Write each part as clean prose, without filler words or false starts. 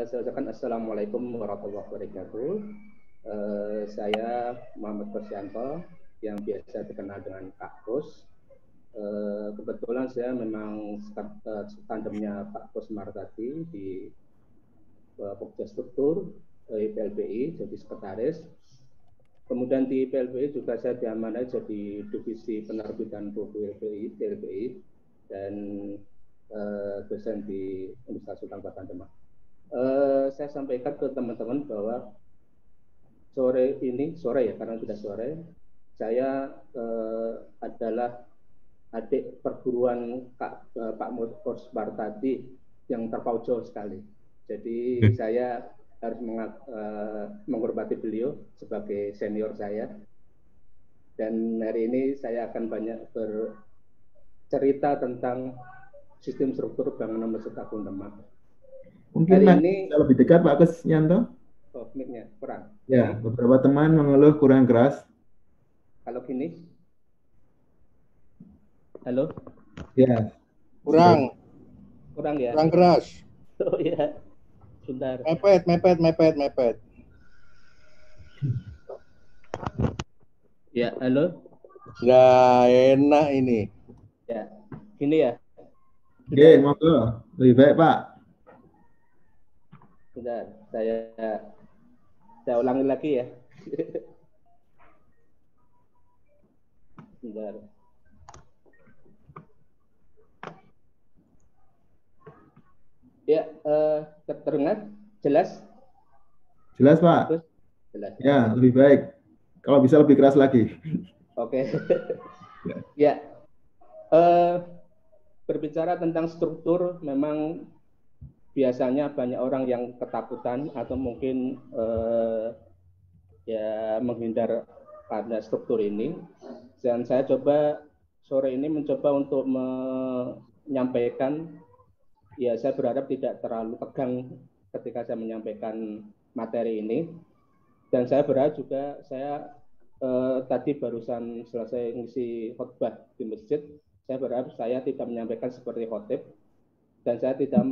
Saya ucapkan Assalamualaikum warahmatullahi wabarakatuh. Saya Muhammad Kosyanto yang biasa dikenal dengan Kak Kos. Kebetulan saya memang tandemnya Pak Kos Martadi di Pokja Struktur IPLBI, jadi sekretaris. Kemudian di IPLBI juga saya diamanai jadi divisi penerbitan buku IPLBI dan dosen di Universitas Sultan Bataan Demak. Saya sampaikan ke teman-teman bahwa sore ya karena sudah sore, saya adalah adik perguruan Pak Kos Martadi yang terpaut jauh sekali. Jadi saya harus menghormati beliau sebagai senior saya. Dan hari ini saya akan banyak bercerita tentang sistem struktur bangunan Masjid Agung Demak. Mungkin hari ini lebih dekat Pak Kusyanto. Mic-nya kurang. Ya, beberapa teman mengeluh kurang keras. Kalau gini, halo? Ya. Kurang ya? Kurang keras. Oh ya, sebentar. Mepet. Ya, halo? Nggak enak ini. Ya, gini ya? Oke, monggo. Lebih baik, Pak. Sebentar, saya ulangi lagi ya. Sebentar. Ya, terdengar? Jelas? Jelas, Pak. Jelas. Ya, lebih baik. Kalau bisa lebih keras lagi. Oke. Ya. Berbicara tentang struktur, memang biasanya banyak orang yang ketakutan atau mungkin ya menghindar pada struktur ini. Dan saya coba sore ini mencoba untuk menyampaikan, ya saya berharap tidak terlalu tegang ketika saya menyampaikan materi ini. Dan saya berharap juga saya tadi barusan selesai ngisi khotbah di masjid, saya berharap saya tidak menyampaikan seperti khotib dan saya tidak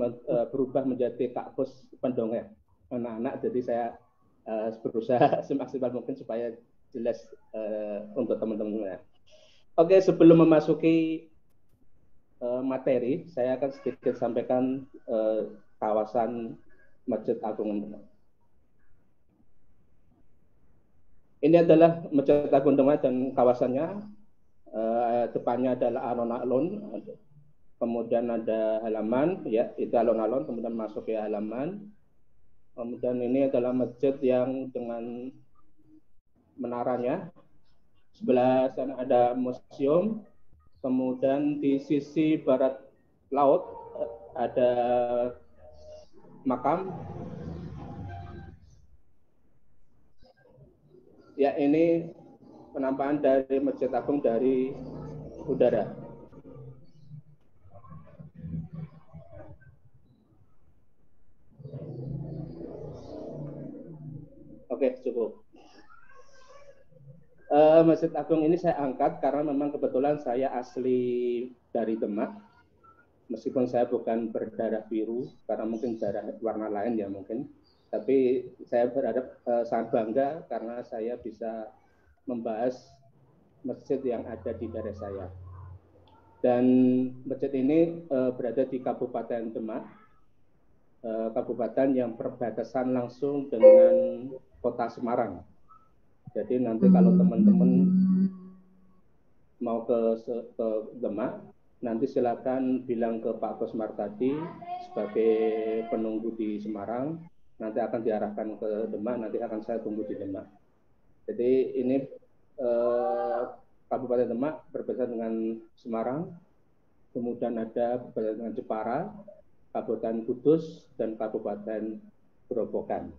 berubah menjadi Kak Kos pendongeng anak-anak. Jadi saya berusaha semaksimal mungkin supaya jelas untuk teman-teman. Oke, sebelum memasuki materi, saya akan sedikit sampaikan kawasan Masjid Agung Demak. Ini adalah Masjid Agung Demak dan kawasannya. Depannya adalah alun-alun, kemudian ada halaman, ya itu alun-alun, kemudian masuk ke halaman. Kemudian ini adalah masjid yang dengan menaranya. Sebelah sana ada museum, kemudian di sisi barat laut ada makam. Ya, ini penampakan dari Masjid Agung dari udara. Oke, cukup. Masjid Agung ini saya angkat karena memang kebetulan saya asli dari Demak. Meskipun saya bukan berdarah biru, karena mungkin darah warna lain ya mungkin. Tapi saya berharap sangat bangga karena saya bisa membahas masjid yang ada di daerah saya. Dan masjid ini berada di Kabupaten Demak, kabupaten yang berbatasan langsung dengan Kota Semarang. Jadi nanti kalau teman-teman mau ke Demak, nanti silakan bilang ke Pak Kos Martadi sebagai penunggu di Semarang. Nanti akan diarahkan ke Demak, nanti akan saya tunggu di Demak. Jadi ini Kabupaten Demak berbatasan dengan Semarang, kemudian ada berbatasan dengan Jepara, Kabupaten Kudus, dan Kabupaten Grobogan.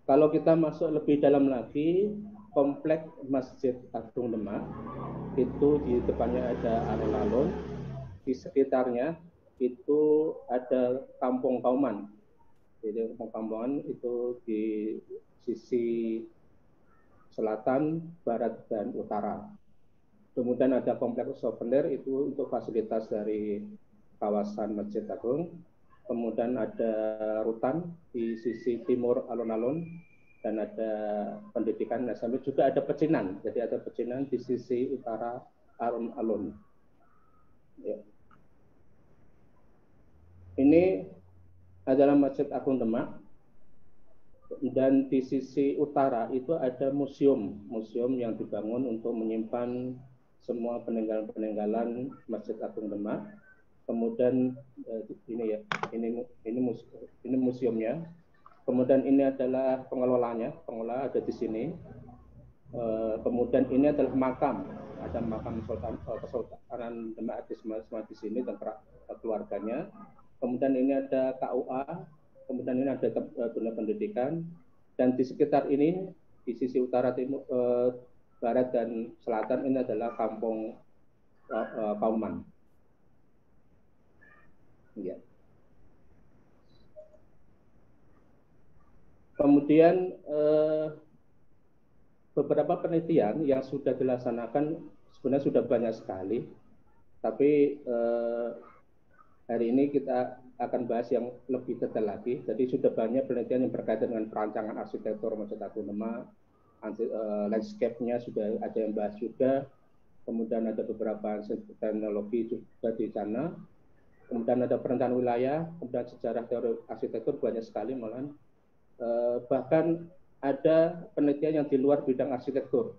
Kalau kita masuk lebih dalam lagi, komplek Masjid Agung Demak, itu di depannya ada alun-alun, di sekitarnya itu ada Kampung Kauman. Jadi Kampung Kauman itu di sisi selatan, barat, dan utara. Kemudian ada kompleks souvenir itu untuk fasilitas dari kawasan Masjid Agung. kemudian ada rutan di sisi timur alun-alun, dan ada pendidikan, sampai juga ada pecinan. Jadi ada pecinan di sisi utara alun-alun. Ya. Ini adalah Masjid Agung Demak, dan di sisi utara itu ada museum yang dibangun untuk menyimpan semua peninggalan-peninggalan Masjid Agung Demak. Kemudian ini museumnya. Kemudian ini adalah pengelola ada di sini. Kemudian ini adalah makam, ada makam Kesultanan Demak di sini dan keluarganya. Kemudian ini ada KUA, kemudian ini ada dunia pendidikan, dan di sekitar ini di sisi utara, timur, barat dan selatan ini adalah kampung Kauman. Ya. Kemudian beberapa penelitian yang sudah dilaksanakan sebenarnya sudah banyak sekali, tapi hari ini kita akan bahas yang lebih detail lagi. Jadi sudah banyak penelitian yang berkaitan dengan perancangan arsitektur Masjid Agung Demak, landscape-nya sudah ada yang bahas juga, kemudian ada beberapa teknologi juga di sana, kemudian ada perencanaan wilayah, kemudian sejarah teori arsitektur banyak sekali malahan. Bahkan ada penelitian yang di luar bidang arsitektur.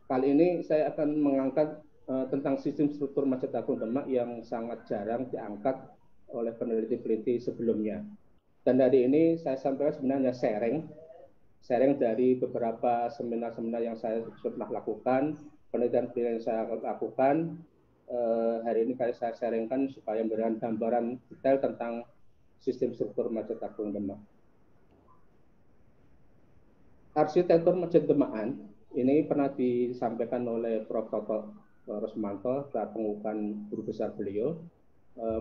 Kali ini saya akan mengangkat tentang sistem struktur Masjid Agung Demak yang sangat jarang diangkat oleh peneliti-peneliti sebelumnya. Dan hari ini saya sampaikan sebenarnya sharing dari beberapa seminar-seminar yang saya sudah lakukan, penelitian-penelitian yang saya lakukan. Hari ini saya sharingkan supaya memberikan gambaran detail tentang sistem struktur Masjid Agung Demak. Arsitektur Masjid Demakan ini pernah disampaikan oleh Prof. Toto Rosmanto saat pengukuhan guru besar beliau,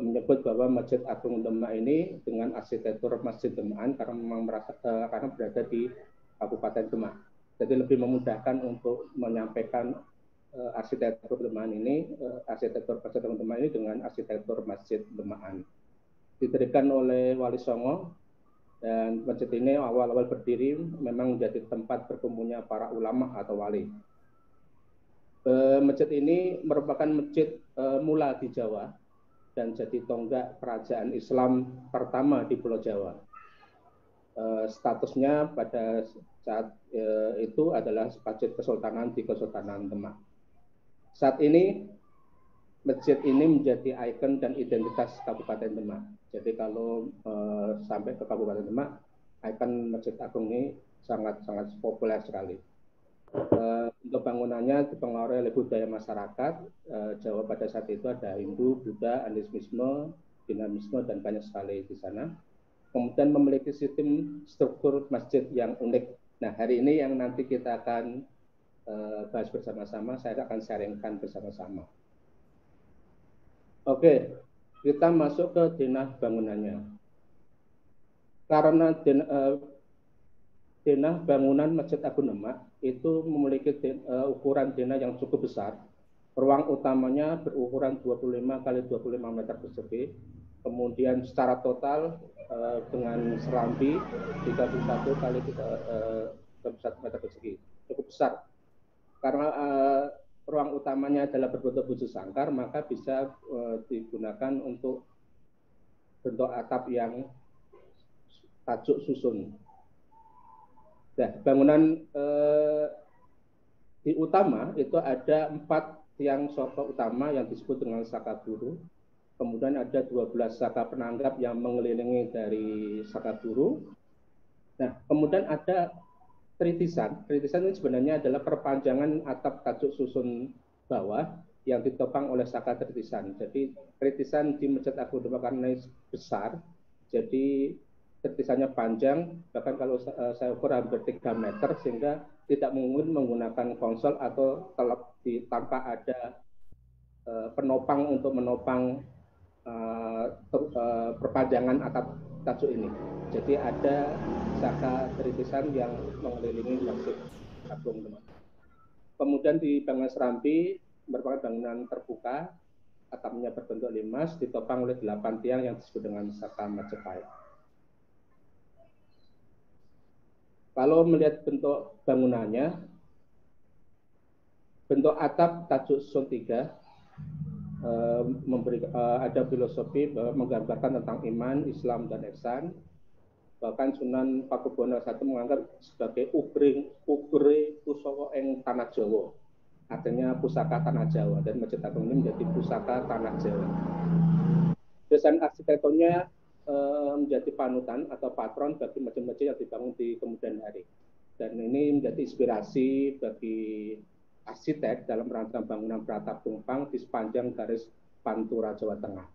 menyebut bahwa Masjid Agung Demak ini dengan arsitektur Masjid Demakan karena memang karena berada di Kabupaten Demak. Jadi lebih memudahkan untuk menyampaikan arsitektur Demakan ini, arsitektur Masjid Agung Demak ini dengan arsitektur Masjid Demakan. Didirikan oleh Wali Songo, dan masjid ini awal-awal berdiri memang menjadi tempat berkumpulnya para ulama atau wali. Masjid ini merupakan masjid mula di Jawa dan jadi tonggak kerajaan Islam pertama di Pulau Jawa. Statusnya pada saat itu adalah masjid kesultanan di Kesultanan Demak. Saat ini masjid ini menjadi ikon dan identitas Kabupaten Demak. Jadi kalau sampai ke Kabupaten Demak, ikon Masjid Agung ini sangat populer sekali. Untuk bangunannya dipengaruhi oleh budaya masyarakat Jawa pada saat itu, ada Hindu, Buddha, animisme, dinamisme, dan banyak sekali di sana. Kemudian memiliki sistem struktur masjid yang unik. Nah, hari ini yang nanti kita akan bahas bersama-sama, saya akan sharingkan bersama-sama. Oke, kita masuk ke denah bangunannya. Karena denah bangunan Masjid Agung Demak itu memiliki ukuran denah yang cukup besar. Ruang utamanya berukuran 25 x 25 meter persegi. Kemudian secara total dengan serambi 31 x 31 meter persegi. Cukup besar. Karena ruang utamanya adalah berbentuk buju sangkar, maka bisa digunakan untuk bentuk atap yang tajuk susun. Nah, bangunan di utama itu ada 4 tiang soko utama yang disebut dengan saka buru. Kemudian ada 12 saka penanggap yang mengelilingi dari saka buru. Nah, kemudian ada tritisan. Tritisan ini sebenarnya adalah perpanjangan atap tajuk susun bawah yang ditopang oleh saka tritisan. Jadi tritisan di Masjid Agung Demak karena besar, jadi tritisannya panjang, bahkan kalau saya ukur hampir 3 meter, sehingga tidak mungkin menggunakan konsol atau tanpa ada penopang untuk menopang perpanjangan atap tajuk ini. Jadi ada saka tritisan yang mengelilingi Masjid Agung Demak. Kemudian di bangunan serambi merupakan bangunan terbuka atapnya berbentuk limas, ditopang oleh 8 tiang yang disebut dengan Saka Majapahit. Kalau melihat bentuk bangunannya, bentuk atap tajuk susun 3 ada filosofi menggambarkan tentang iman, Islam, dan ihsan. Bahkan Sunan Pakubuwono I menganggap sebagai ugre pusaka ing tanah Jawa, artinya pusaka tanah Jawa, dan Masjid Agung ini menjadi pusaka tanah Jawa. Desain arsitekturnya menjadi panutan atau patron bagi masjid-masjid yang dibangun di kemudian hari. Dan ini menjadi inspirasi bagi arsitek dalam merancang bangunan beratap tumpang di sepanjang garis Pantura Jawa Tengah.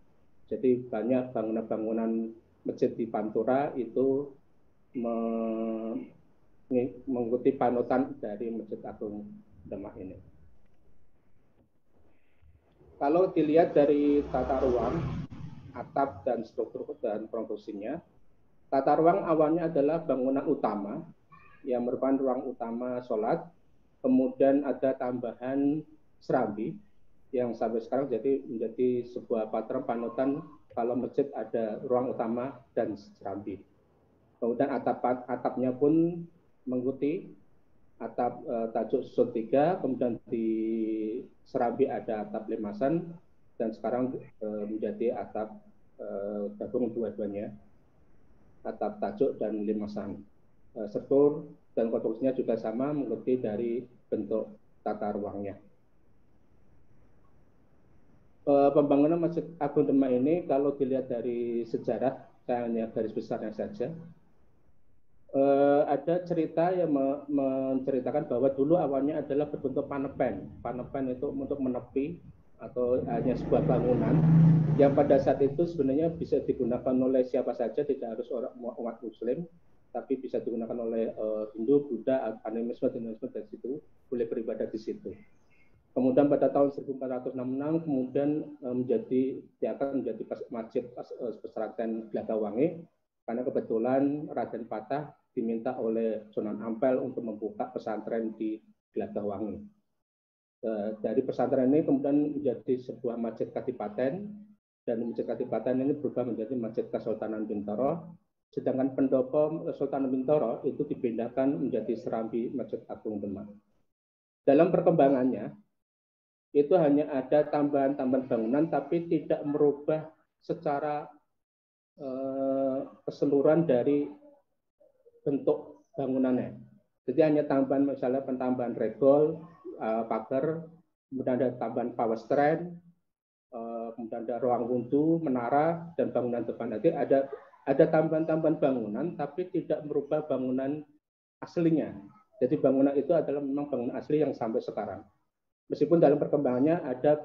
Jadi banyak bangunan-bangunan masjid di Pantura itu mengikuti panutan dari Masjid Agung Demak ini. Kalau dilihat dari tata ruang, atap dan struktur dan konstruksinya, tata ruang awalnya adalah bangunan utama yang merupakan ruang utama sholat, kemudian ada tambahan serambi yang sampai sekarang menjadi sebuah patron panutan kalau masjid ada ruang utama dan serambi. Kemudian atapnya pun mengikuti atap tajuk susun 3, kemudian di serambi ada atap limasan, dan sekarang menjadi atap gabung dua-duanya, atap tajuk dan limasan. Struktur dan konstruksinya juga sama, mengikuti dari bentuk tata ruangnya. Pembangunan Masjid Agung Demak ini kalau dilihat dari sejarah, saya hanya garis besarnya saja. Ada cerita yang menceritakan bahwa dulu awalnya adalah berbentuk panepen. Panepen itu untuk menepi atau hanya sebuah bangunan yang pada saat itu sebenarnya bisa digunakan oleh siapa saja, tidak harus orang umat Muslim, tapi bisa digunakan oleh Hindu, Buddha, animisme, dan dari situ boleh beribadah di situ. Kemudian pada tahun 1466 kemudian akan menjadi masjid pesantren Glagawangi, karena kebetulan Raden Patah diminta oleh Sunan Ampel untuk membuka pesantren di Glagawangi. Dari pesantren ini kemudian menjadi sebuah masjid kadipaten, dan masjid kadipaten ini berubah menjadi Masjid Kesultanan Bintoro. Sedangkan pendopo Sultan Bintoro itu dipindahkan menjadi serambi Masjid Agung Demak. Dalam perkembangannya, itu hanya ada tambahan-tambahan bangunan, tapi tidak merubah secara keseluruhan dari bentuk bangunannya. Jadi hanya tambahan, misalnya penambahan regol, pagar, kemudian ada tambahan pawestren, kemudian ada ruang wudhu, menara, dan bangunan depan. Jadi ada tambahan-tambahan bangunan, tapi tidak merubah bangunan aslinya. Jadi bangunan itu adalah memang bangunan asli yang sampai sekarang. Meskipun dalam perkembangannya ada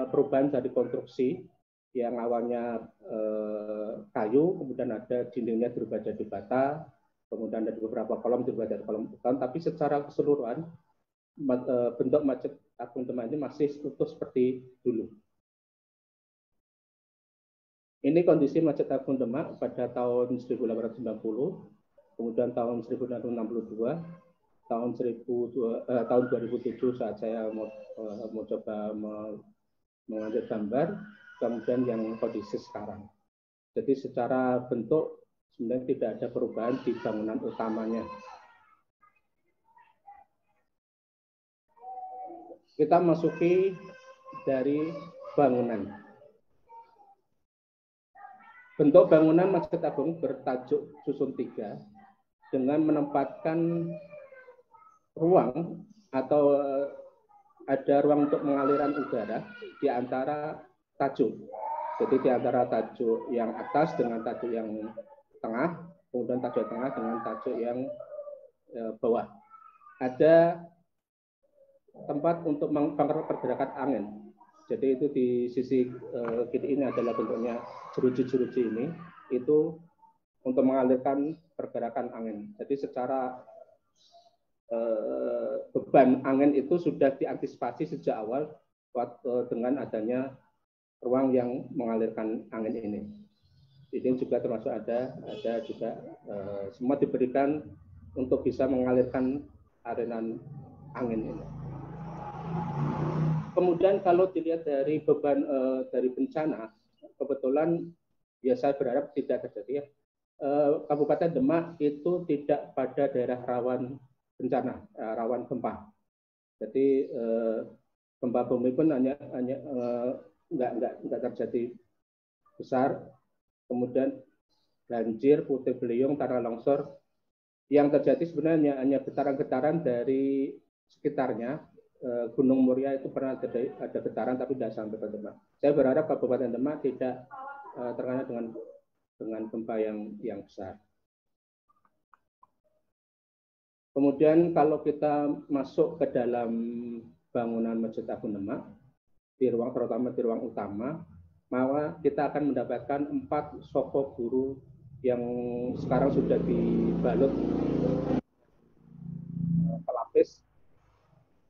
perubahan dari konstruksi yang awalnya kayu, kemudian ada dindingnya berubah jadi bata, kemudian ada beberapa kolom berubah dari kolom beton, tapi secara keseluruhan bentuk Masjid Agung Demak ini masih utuh seperti dulu. Ini kondisi Masjid Agung Demak pada tahun 1890, kemudian tahun 1962, tahun 2007 saat saya mau coba mengambil gambar, kemudian yang kondisi sekarang. Jadi secara bentuk sebenarnya tidak ada perubahan di bangunan utamanya. Kita masuki dari bangunan. Bentuk bangunan Masjid Agung bertajuk susun 3 dengan menempatkan ruang atau ada ruang untuk pengaliran udara di antara tajuk. Jadi di antara tajuk yang atas dengan tajuk yang tengah, kemudian tajuk tengah dengan tajuk yang bawah. Ada tempat untuk pergerakan angin. Jadi itu di sisi kiri ini adalah bentuknya jeruji-jeruji ini, itu untuk mengalirkan pergerakan angin. Jadi secara beban angin itu sudah diantisipasi sejak awal dengan adanya ruang yang mengalirkan angin ini. Ini juga termasuk ada juga semua diberikan untuk bisa mengalirkan aliran angin ini. kemudian kalau dilihat dari beban dari bencana, kebetulan ya saya berharap tidak terjadi ya. Kabupaten Demak itu tidak pada daerah rawan bencana, rawan gempa. Jadi gempa bumi pun hanya nggak terjadi besar. Kemudian banjir, puting beliung, tanah longsor yang terjadi sebenarnya hanya getaran-getaran dari sekitarnya. Gunung Muria itu pernah ada getaran tapi tidak sampai ke Demak. Saya berharap Kabupaten Demak tidak terkena dengan gempa yang besar. Kemudian kalau kita masuk ke dalam bangunan Masjid Agung Demak, terutama di ruang utama, maka kita akan mendapatkan 4 soko guru yang sekarang sudah dibalut pelapis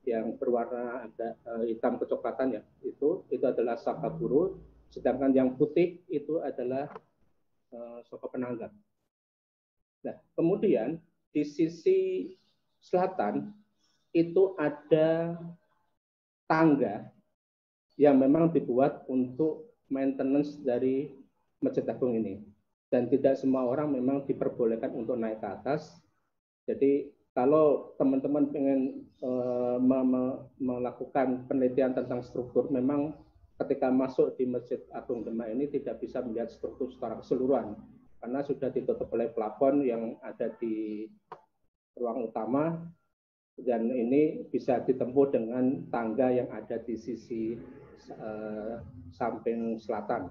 yang berwarna agak hitam kecoklatan ya. Itu adalah saka guru, sedangkan yang putih itu adalah soko penanggap. Nah, kemudian di sisi selatan itu ada tangga yang memang dibuat untuk maintenance dari Masjid Agung ini. Dan tidak semua orang memang diperbolehkan untuk naik ke atas. Jadi kalau teman-teman ingin melakukan penelitian tentang struktur, memang ketika masuk di Masjid Agung Demak ini tidak bisa melihat struktur secara keseluruhan karena sudah ditutup oleh plafon yang ada di ruang utama, dan ini bisa ditempuh dengan tangga yang ada di sisi samping selatan.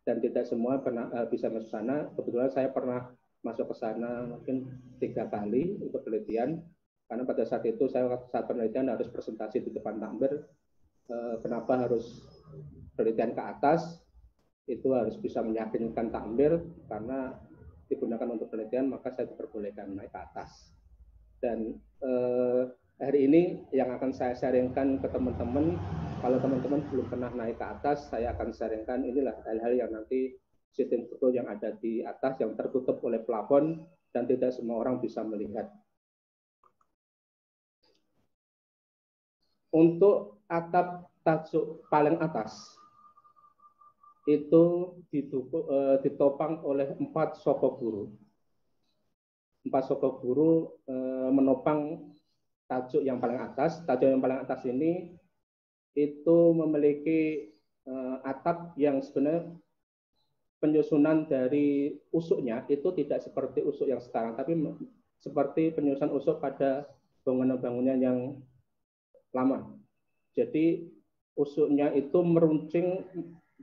Dan tidak semua bisa masuk sana. Kebetulan saya pernah masuk ke sana mungkin 3 kali untuk penelitian, karena pada saat itu saya saat penelitian harus presentasi di depan takmir. Kenapa harus penelitian ke atas? Itu harus bisa meyakinkan takmir, karena digunakan untuk penelitian maka saya diperbolehkan naik ke atas. Dan hari ini yang akan saya sharingkan ke teman-teman, kalau teman-teman belum pernah naik ke atas, saya akan sharingkan inilah hal-hal yang nanti sistem struktur yang ada di atas yang tertutup oleh plafon dan tidak semua orang bisa melihat. Untuk atap tajuk paling atas itu ditopang oleh 4 soko guru. 4 soko guru menopang tajuk yang paling atas. Tajuk yang paling atas ini itu memiliki atap yang sebenarnya penyusunan dari usuknya itu tidak seperti usuk yang sekarang, tapi seperti penyusunan usuk pada bangunan-bangunan yang lama. Jadi usuknya itu meruncing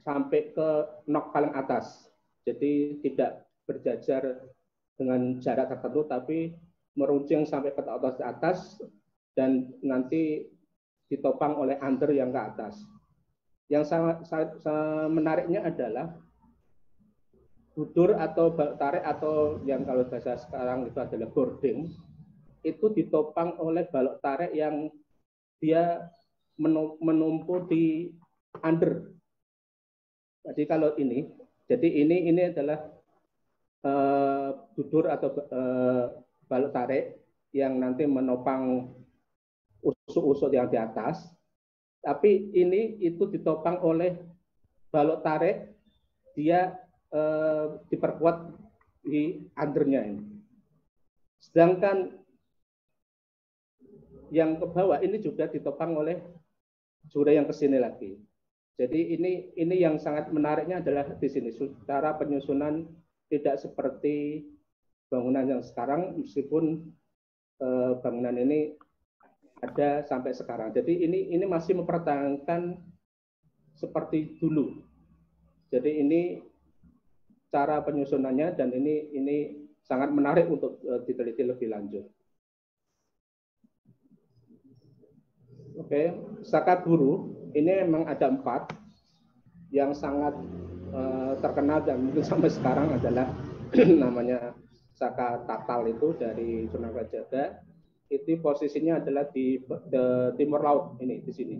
sampai ke nok paling atas. Jadi tidak berjajar dengan jarak tertentu, tapi meruncing sampai ke atas dan nanti ditopang oleh under yang ke atas. Yang sangat menariknya adalah budur atau tarik atau yang kalau bahasa sekarang itu adalah boarding, itu ditopang oleh balok tarik yang dia menumpuk di under. Jadi kalau ini, ini adalah budur atau balok tarik yang nanti menopang usuk-usuk yang di atas. Tapi ini itu ditopang oleh balok tarik, dia diperkuat di undernya ini. Sedangkan yang ke bawah ini juga ditopang oleh jura yang ke sini lagi. Jadi ini yang sangat menariknya adalah di sini cara penyusunan tidak seperti bangunan yang sekarang, meskipun bangunan ini ada sampai sekarang. Jadi ini masih mempertahankan seperti dulu. Jadi ini cara penyusunannya, dan ini sangat menarik untuk diteliti lebih lanjut. Oke, saka guru ini memang ada 4 yang sangat terkenal dan mungkin sampai sekarang adalah namanya saka tatal itu dari Sunan Kalijaga. Itu posisinya adalah di timur laut ini di sini.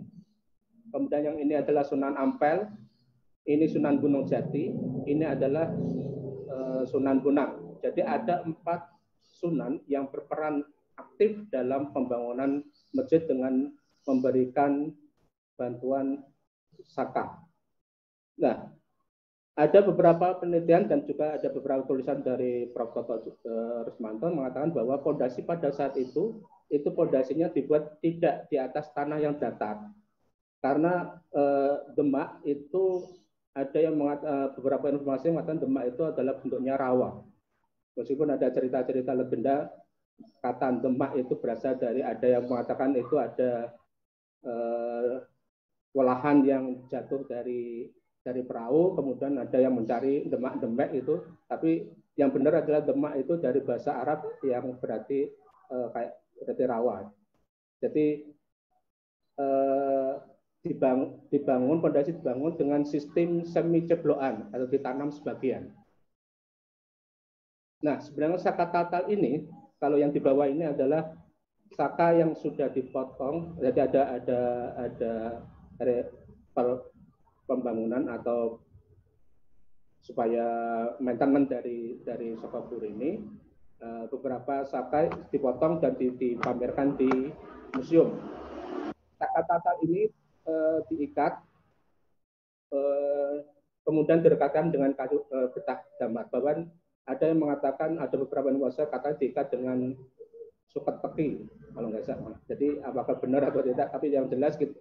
Kemudian yang ini adalah Sunan Ampel, ini Sunan Gunung Jati, ini adalah Sunan Bonang. Jadi ada 4 sunan yang berperan aktif dalam pembangunan masjid dengan memberikan bantuan Saka. Nah, ada beberapa penelitian dan juga ada beberapa tulisan dari Prof. Toto Rusmanto mengatakan bahwa pondasi pada saat itu pondasinya dibuat tidak di atas tanah yang datar. Karena Demak itu ada yang beberapa informasi mengatakan Demak itu adalah bentuknya rawa. Meskipun ada cerita-cerita legenda kata Demak itu berasal dari, ada yang mengatakan itu ada walahan yang jatuh dari perahu, kemudian ada yang mencari Demak itu, tapi yang benar adalah Demak itu dari bahasa Arab yang berarti berarti rawa. Jadi pondasi dibangun dengan sistem semi ceblokan atau ditanam sebagian. Nah, sebenarnya Saka tatal ini, kalau yang di bawah ini adalah Saka yang sudah dipotong, jadi ada pembangunan atau supaya maintenance dari Sukabumi ini, beberapa Saka dipotong dan dipamerkan di museum. Saka tatal ini diikat, kemudian direkatkan dengan kayu getah damar. Bahkan ada yang mengatakan, ada beberapa informasi kata diikat dengan suket peti, kalau nggak salah. Jadi apakah benar atau tidak, tapi yang jelas gitu,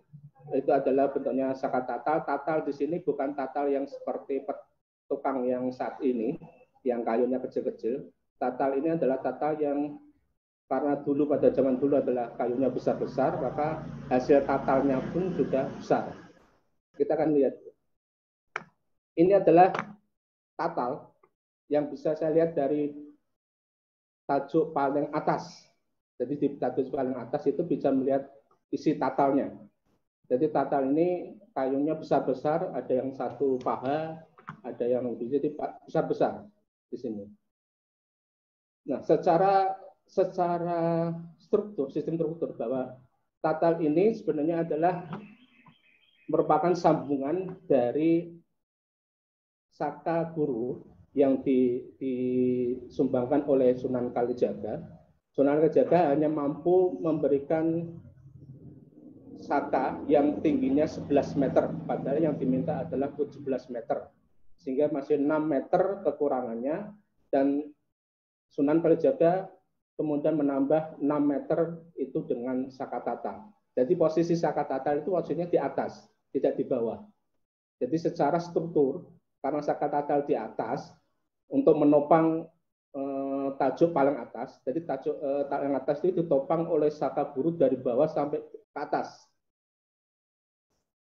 itu adalah bentuknya Saka tatal. Tatal di sini bukan tatal yang seperti tukang yang saat ini, yang kayunya kecil-kecil. Tatal ini adalah tatal yang karena dulu pada zaman dulu adalah kayunya besar-besar, maka hasil tatalnya pun juga besar. Kita akan lihat. Ini adalah tatal yang bisa saya lihat dari tajuk paling atas. Jadi di tajuk paling atas itu bisa melihat isi tatalnya. Jadi tatal ini kayunya besar-besar, ada yang satu paha, ada yang lebih, jadi besar-besar di sini. Nah, secara sistem struktur bahwa tatal ini sebenarnya adalah merupakan sambungan dari Saka Guru yang disumbangkan oleh Sunan Kalijaga. Sunan Kalijaga hanya mampu memberikan Saka yang tingginya 11 meter, padahal yang diminta adalah 17 meter. Sehingga masih 6 meter kekurangannya, dan Sunan Kalijaga kemudian menambah 6 meter itu dengan Saka tatal. Jadi posisi Saka tatal itu maksudnya di atas, tidak di bawah. Jadi secara struktur, karena Saka tatal di atas, untuk menopang tajuk paling atas, jadi tajuk paling atas itu ditopang oleh Saka Guru dari bawah sampai ke atas.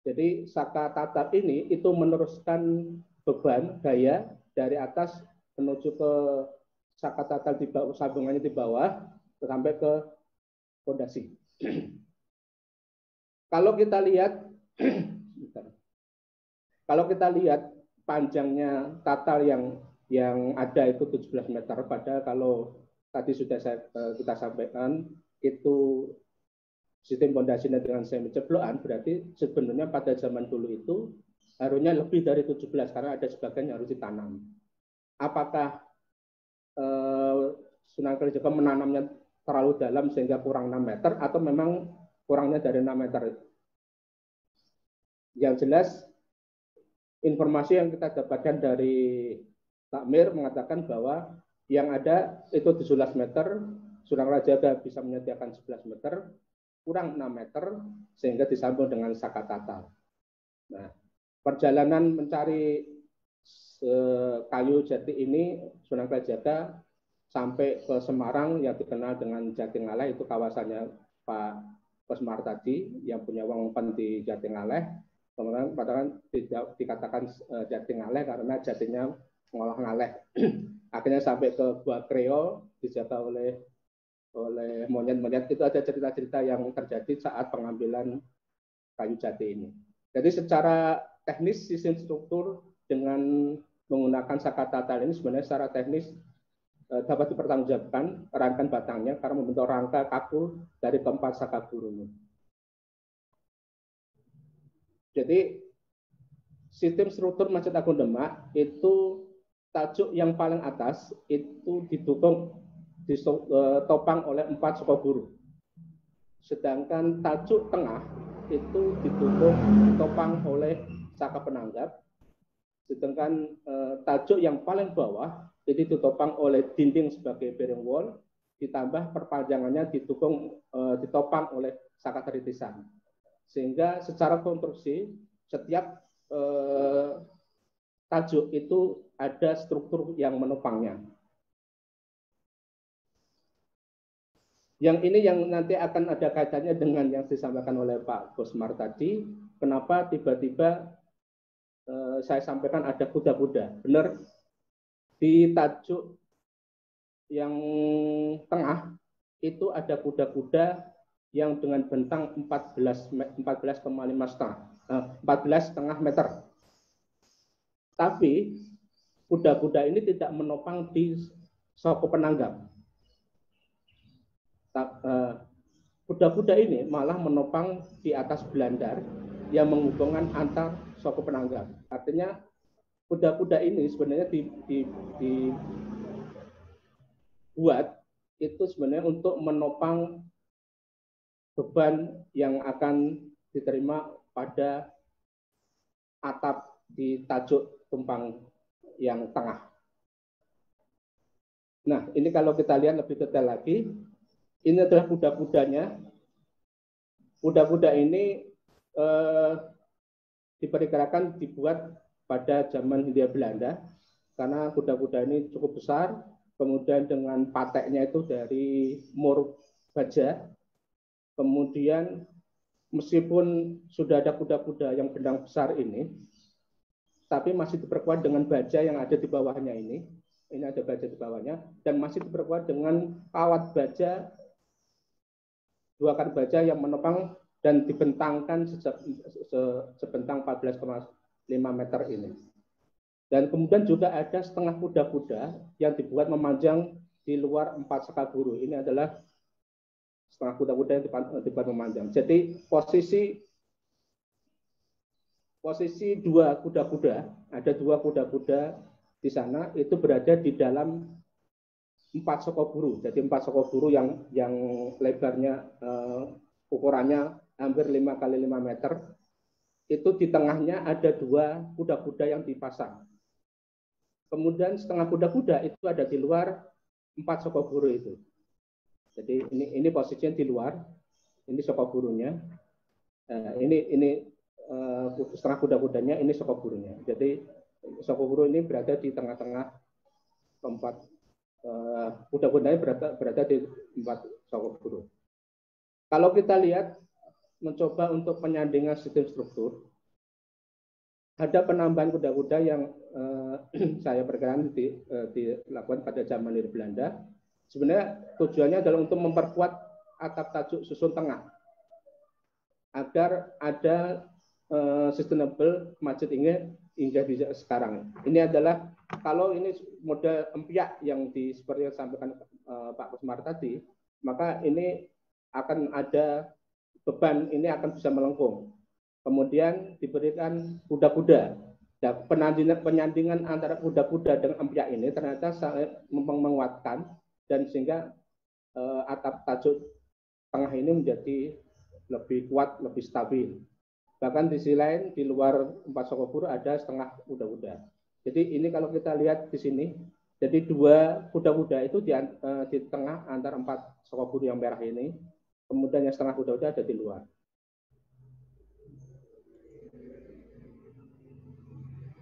Jadi Saka tatal ini itu meneruskan beban daya dari atas menuju ke Saka tatal di bawah, sambungannya di bawah sampai ke fondasi. Kalau kita lihat panjangnya tatal yang ada itu 17 meter, padahal kalau tadi sudah kita sampaikan itu sistem fondasinya dengan semi ceblokan, berarti sebenarnya pada zaman dulu itu harusnya lebih dari 17 karena ada sebagian yang harus ditanam. Apakah Sunan Kalijaga menanamnya terlalu dalam sehingga kurang 6 meter atau memang kurangnya dari 6 meter? Yang jelas informasi yang kita dapatkan dari Takmir mengatakan bahwa yang ada itu 17 meter, Sunan Kalijaga bisa menyediakan 11 meter, kurang 6 meter, sehingga disambung dengan Saka tatal. Nah, perjalanan mencari kayu jati ini, Sunan Kalijaga sampai ke Semarang yang dikenal dengan Jatingaleh, itu kawasannya Pak Kosmar tadi, yang punya wangpan di Jatingaleh. Kemudian tidak dikatakan Jatingaleh karena jatinya mengolah ngaleh. Akhirnya sampai ke Gua Kreo, dijaga oleh monyet-monyet. Itu ada cerita-cerita yang terjadi saat pengambilan kayu jati ini. Jadi secara teknis sistem struktur dengan menggunakan Saka tatal ini sebenarnya secara teknis dapat dipertanggungjawabkan rangkaian batangnya karena membentuk rangka kaku dari keempat Saka Guru ini. Jadi sistem struktur Masjid Agung Demak itu tajuk yang paling atas itu ditopang oleh 4 Sukaguru. Sedangkan tajuk tengah itu ditopang oleh saka penanggap, sedangkan tajuk yang paling bawah itu ditopang oleh dinding sebagai bearing wall, ditambah perpanjangannya ditopang oleh saka tritisan. Sehingga secara konstruksi setiap tajuk itu ada struktur yang menopangnya. Yang ini yang nanti akan ada kaitannya dengan yang disampaikan oleh Pak Bosmar tadi. Kenapa tiba-tiba saya sampaikan ada kuda-kuda. Benar, di tajuk yang tengah itu ada kuda-kuda yang dengan bentang 14,5 meter. Tapi kuda-kuda ini tidak menopang di soko penanggap. Kuda-kuda ini malah menopang di atas belandar yang menghubungkan antar soko penanggap. Artinya kuda-kuda ini sebenarnya dibuat itu sebenarnya untuk menopang beban yang akan diterima pada atap di tajuk tumpang yang tengah. Nah, ini kalau kita lihat lebih detail lagi, ini adalah kuda-kudanya. Kuda-kuda ini diperkirakan dibuat pada zaman Hindia Belanda, karena kuda-kuda ini cukup besar, kemudian dengan pateknya itu dari mur baja, kemudian meskipun sudah ada kuda-kuda yang bendang besar ini, tapi masih diperkuat dengan baja yang ada di bawahnya ini. Ini ada baja di bawahnya, dan masih diperkuat dengan kawat baja, dua kawat baja yang menopang dan dibentangkan sebentang 14,5 meter ini. Dan kemudian juga ada setengah kuda-kuda yang dibuat memanjang di luar 4 sekaburu. Ini adalah setengah kuda-kuda yang dibuat memanjang. Jadi posisi dua kuda-kuda, ada dua kuda-kuda di sana itu berada di dalam 4 sekaburu. Jadi 4 sekaburu yang lebarnya ukurannya hampir 5 kali 5 meter. Itu di tengahnya ada dua kuda-kuda yang dipasang. Kemudian setengah kuda-kuda itu ada di luar 4 sekaburu itu. Jadi ini posisinya di luar, ini sekaburunya. Ini setengah kuda-kudanya, ini sekaburunya. Jadi sekaburu ini berada di tengah-tengah tempat kuda-kudanya berada di 4 sekaburu. Kalau kita lihat mencoba untuk penyandingan sistem struktur, ada penambahan kuda-kuda yang saya perkirakan dilakukan pada zaman Hindia Belanda. Sebenarnya tujuannya adalah untuk memperkuat atap tajuk susun tengah agar ada sustainable masjid ini hingga sekarang. Ini adalah, kalau ini model empiak yang seperti yang disampaikan Pak Kusmar tadi, maka ini akan ada beban, ini akan bisa melengkung. Kemudian diberikan kuda-kuda. Nah, penyandingan antara kuda-kuda dengan empiak ini ternyata sangat menguatkan, dan sehingga atap tajuk tengah ini menjadi lebih kuat, lebih stabil. Bahkan di sisi lain, di luar 4 sekaburu ada setengah kuda-kuda. Jadi ini kalau kita lihat di sini, jadi dua kuda-kuda itu di tengah antara 4 sekaburu yang merah ini, kemudian yang setengah kuda-kuda ada di luar.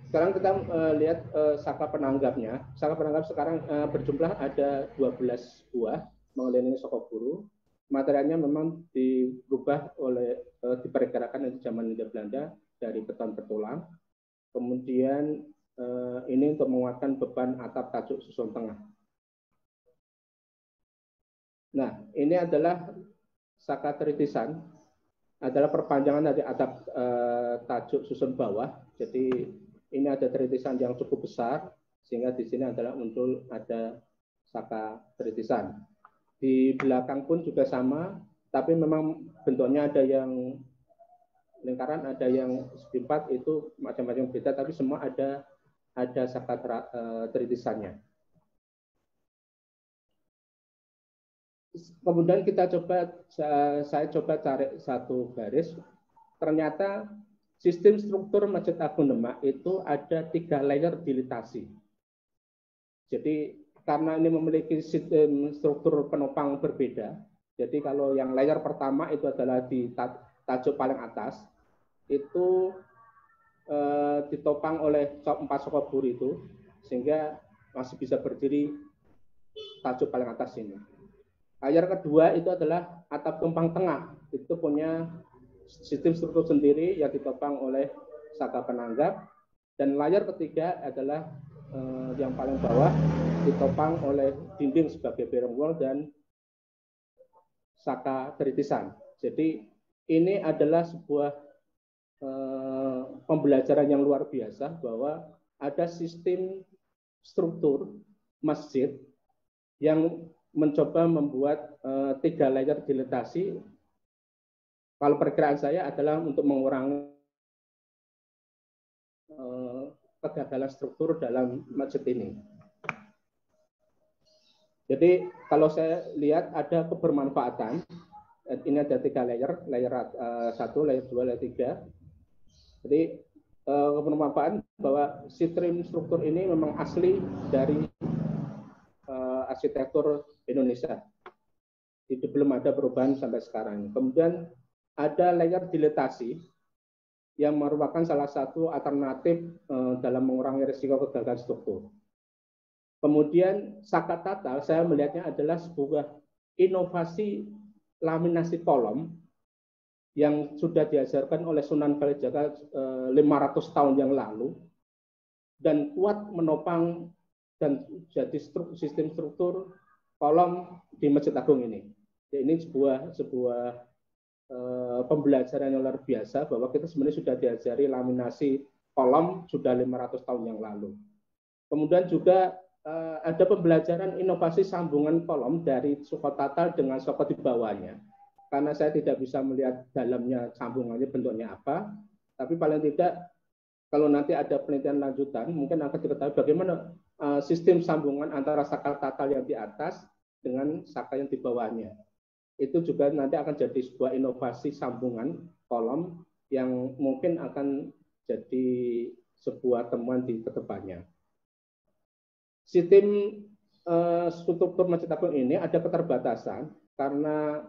Sekarang kita lihat saka penanggapnya. Saka penanggap sekarang berjumlah ada 12 buah mengelilingi sekaburu. Materialnya memang diperkirakan di zaman Hindia Belanda dari beton bertulang. Kemudian ini untuk menguatkan beban atap tajuk susun tengah. Nah, ini adalah saka tritisan, adalah perpanjangan dari atap tajuk susun bawah. Jadi ini ada tritisan yang cukup besar, sehingga di sini adalah muncul ada saka tritisan. Di belakang pun juga sama, tapi memang bentuknya ada yang lingkaran, ada yang segi empat, itu macam-macam beda, tapi semua ada saka tritisannya. Kemudian saya coba cari satu garis ternyata sistem struktur Masjid Agung Demak itu ada 3 layer dilitasi. Jadi karena ini memiliki sistem struktur penopang berbeda, jadi kalau yang layer pertama itu adalah di tajuk paling atas, itu ditopang oleh 4 sokobur itu, sehingga masih bisa berdiri tajuk paling atas ini. Layer kedua itu adalah atap tumpang tengah, itu punya sistem struktur sendiri yang ditopang oleh saka penanggap, dan layer ketiga adalah yang paling bawah ditopang oleh dinding sebagai bareng wall dan saka teritisan. Jadi ini adalah sebuah pembelajaran yang luar biasa bahwa ada sistem struktur masjid yang mencoba membuat 3 layer dilitasi. Kalau perkiraan saya adalah untuk mengurangi kegagalan struktur dalam masjid ini. Jadi kalau saya lihat ada kebermanfaatan. Ini ada 3 layer, layer 1, layer 2, layer 3. Jadi kebermanfaatan bahwa sistem struktur ini memang asli dari arsitektur Indonesia. Itu belum ada perubahan sampai sekarang. Kemudian ada layer dilitasi yang merupakan salah satu alternatif dalam mengurangi risiko kegagalan struktur. Kemudian saka tatal saya melihatnya adalah sebuah inovasi laminasi kolom yang sudah diajarkan oleh Sunan Kalijaga 500 tahun yang lalu dan kuat menopang dan jadi sistem struktur kolom di Masjid Agung ini. Ini sebuah pembelajaran yang luar biasa bahwa kita sebenarnya sudah diajari laminasi kolom sudah 500 tahun yang lalu. Kemudian juga ada pembelajaran inovasi sambungan kolom dari soko tatal dengan soko di bawahnya. Karena saya tidak bisa melihat dalamnya sambungannya bentuknya apa, tapi paling tidak kalau nanti ada penelitian lanjutan mungkin akan diketahui bagaimana sistem sambungan antara saka tatal yang di atas dengan saka yang di bawahnya. Itu juga nanti akan jadi sebuah inovasi sambungan kolom yang mungkin akan jadi sebuah temuan di kedepannya. Sistem struktur Masjid Agung ini ada keterbatasan karena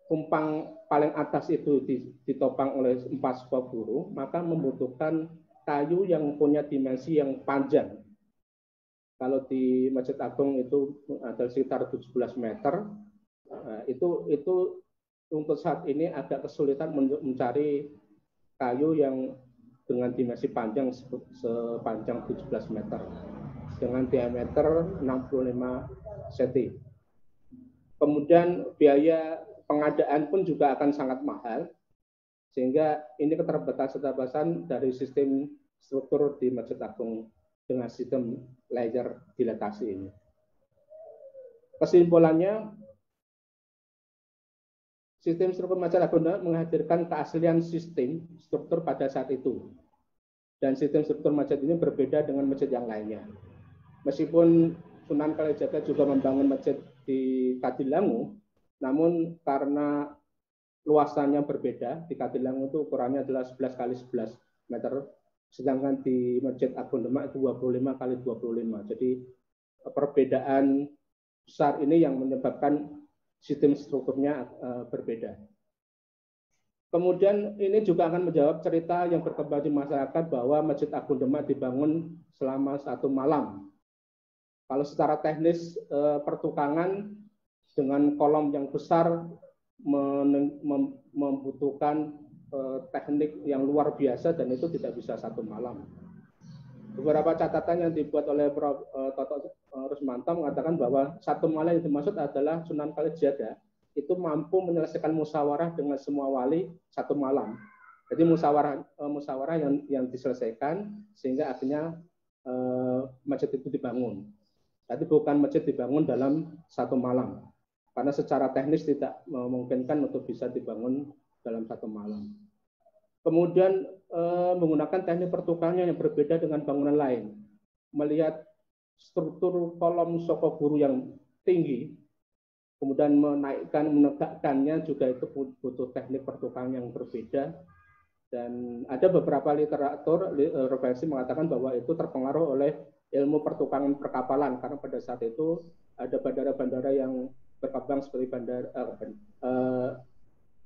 kumpang paling atas itu ditopang oleh 4 sokoburu, maka membutuhkan kayu yang punya dimensi yang panjang. Kalau di Masjid Agung itu ada sekitar 17 meter. Itu untuk saat ini agak kesulitan mencari kayu yang dengan dimensi panjang sepanjang 17 meter dengan diameter 65 cm. Kemudian biaya pengadaan pun juga akan sangat mahal, sehingga ini keterbatasan dari sistem struktur di Masjid Agung dengan sistem layer dilatasi ini. Kesimpulannya, sistem struktur Masjid Agung menghadirkan keaslian sistem struktur pada saat itu. Dan sistem struktur masjid ini berbeda dengan masjid yang lainnya. Meskipun Sunan Kalijaga juga membangun masjid di Kadilangu, namun karena luasannya berbeda, di Kadilangu itu ukurannya adalah 11 kali 11 meter, sedangkan di Masjid Agung Demak itu 25 kali 25. Jadi perbedaan besar ini yang menyebabkan sistem strukturnya berbeda. Kemudian ini juga akan menjawab cerita yang berkembang di masyarakat bahwa Masjid Agung Demak dibangun selama 1 malam. Kalau secara teknis pertukangan dengan kolom yang besar membutuhkan teknik yang luar biasa dan itu tidak bisa 1 malam. Beberapa catatan yang dibuat oleh Prof. Toto Rusmanto mengatakan bahwa 1 malam yang dimaksud adalah Sunan Kalijaga itu mampu menyelesaikan musyawarah dengan semua wali 1 malam. Jadi musyawarah yang diselesaikan sehingga akhirnya masjid itu dibangun. Tapi bukan masjid dibangun dalam 1 malam. Karena secara teknis tidak memungkinkan untuk bisa dibangun dalam 1 malam. Kemudian menggunakan teknik pertukangan yang berbeda dengan bangunan lain. Melihat struktur kolom sokoguru yang tinggi, Kemudian menegakkannya juga itu butuh teknik pertukangan yang berbeda. Dan ada beberapa literatur referensi mengatakan bahwa itu terpengaruh oleh ilmu pertukangan perkapalan, karena pada saat itu ada bandara-bandara yang berkembang seperti bandara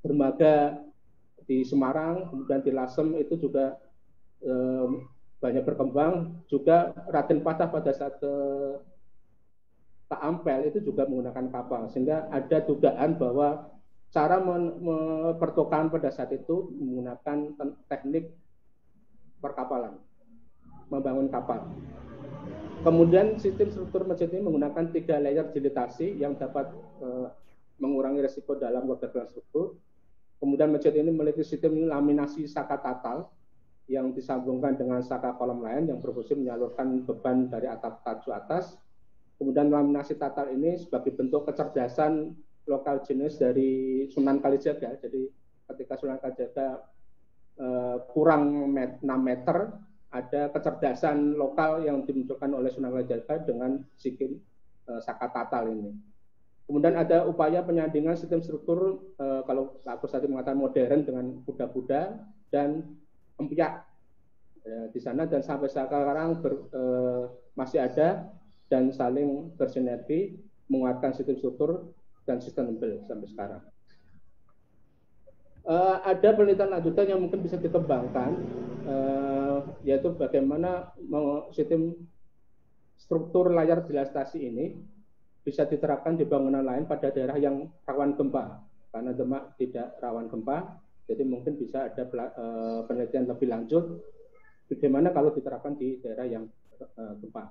dermaga di Semarang, kemudian di Lasem itu juga banyak berkembang. Juga Raden Patah pada saat ke Ampel itu juga menggunakan kapal, sehingga ada dugaan bahwa cara pertukangan pada saat itu menggunakan teknik perkapalan, membangun kapal. Kemudian sistem struktur masjid ini menggunakan 3 layer dilatasi yang dapat mengurangi risiko dalam kegagalan struktur. Kemudian masjid ini memiliki sistem laminasi saka tatal yang disambungkan dengan saka kolom lain yang berfungsi menyalurkan beban dari atap tajuk atas. Kemudian laminasi tatal ini sebagai bentuk kecerdasan lokal jenis dari Sunan Kalijaga. Jadi ketika Sunan Kalijaga kurang 6 meter, ada kecerdasan lokal yang dimunculkan oleh Sunan Kalijaga dengan sistem saka tatal ini. Kemudian ada upaya penyandingan sistem struktur, kalau Pak Agus tadi mengatakan modern, dengan kuda-kuda dan empiak di sana, dan sampai sekarang masih ada dan saling bersinergi menguatkan sistem struktur dan sustainable sampai sekarang. Ada penelitian lanjutan yang mungkin bisa dikembangkan, yaitu bagaimana sistem struktur layar dilatasi ini bisa diterapkan di bangunan lain pada daerah yang rawan gempa. Karena Demak tidak rawan gempa, jadi mungkin bisa ada penelitian lebih lanjut bagaimana kalau diterapkan di daerah yang gempa.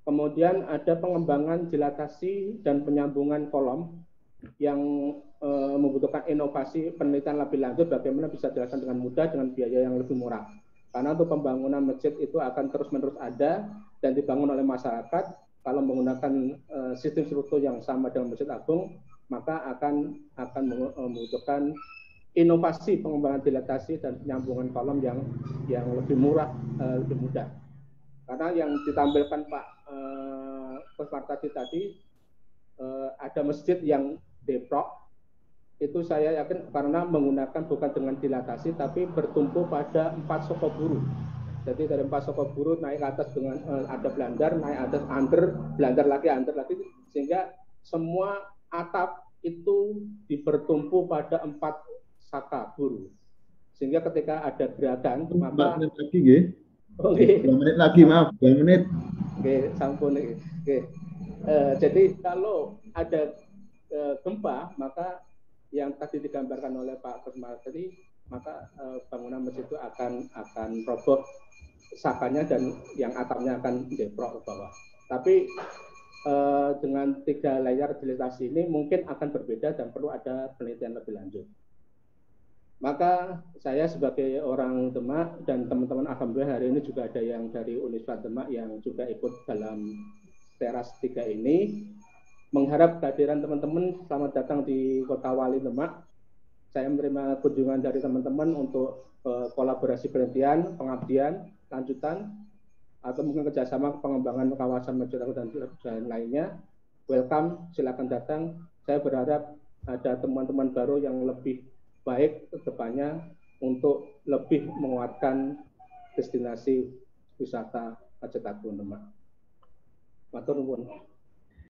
Kemudian ada pengembangan dilatasi dan penyambungan kolom yang membutuhkan inovasi penelitian lebih lanjut bagaimana bisa dilakukan dengan mudah dengan biaya yang lebih murah. Karena untuk pembangunan masjid itu akan terus-menerus ada dan dibangun oleh masyarakat. Kalau menggunakan sistem struktur yang sama dengan Masjid Agung, maka akan membutuhkan inovasi pengembangan dilatasi dan penyambungan kolom yang lebih murah, lebih mudah. Karena yang ditampilkan Pak Kusmartadi tadi, ada masjid yang deprok, itu saya yakin karena menggunakan bukan dengan dilatasi, tapi bertumpu pada 4 sokoburu. Jadi dari 4 sokoburu naik ke atas dengan ada belandar, naik atas under, belandar lagi, sehingga semua atap itu bertumpu pada 4 saka buru. Sehingga ketika ada gerakan, maka Oke. 2 menit lagi, maaf, 2 menit. Oke, sampun. Oke. Jadi kalau ada gempa, maka yang tadi digambarkan oleh Pak Kusmartadi, maka bangunan masjid itu akan roboh sakanya dan yang atapnya akan deprok ke bawah. Tapi dengan 3 layar dilatasi ini mungkin akan berbeda dan perlu ada penelitian lebih lanjut. Maka saya sebagai orang Demak dan teman-teman alhamdulillah hari ini juga ada yang dari Universitas Demak yang juga ikut dalam teras 3 ini. Mengharap kehadiran teman-teman, selamat datang di Kota Wali Demak. Saya menerima kunjungan dari teman-teman untuk kolaborasi penelitian, pengabdian, lanjutan, atau mungkin kerjasama pengembangan kawasan Masjid Agung dan lainnya. Welcome, silakan datang. Saya berharap ada teman-teman baru yang lebih baik ke depannya untuk lebih menguatkan destinasi wisata Masjid Agung Demak. Matur nuwun.